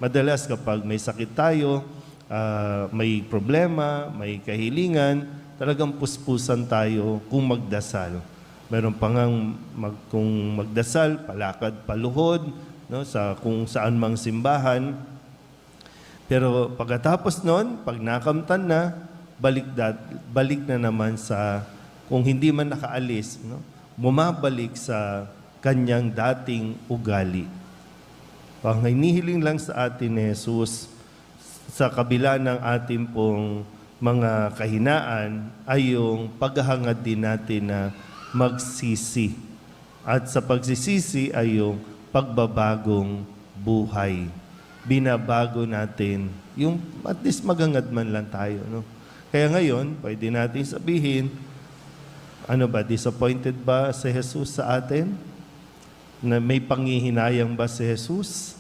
Madalas kapag may sakit tayo, may problema, may kahilingan, talagang puspusan tayo kung magdasal. Meron pa ngang kung magdasal, palakad, paluhod, no, sa kung saan mang simbahan. Pero pagkatapos nun, pag nakamtan na, balik na naman sa, kung hindi man nakaalis, no, bumabalik sa kanyang dating ugali. Ang hinihiling lang sa atin ni Jesus, sa kabila ng ating pong mga kahinaan, ay yung paghahangad din natin na magsisi. At sa pagsisisi ay yung pagbabagong buhay. Binabago natin, yung at least magangad man lang tayo. No? Kaya ngayon, pwede natin sabihin, ano ba, disappointed ba si Jesus sa atin? Na may panghihinayang ba si Jesus?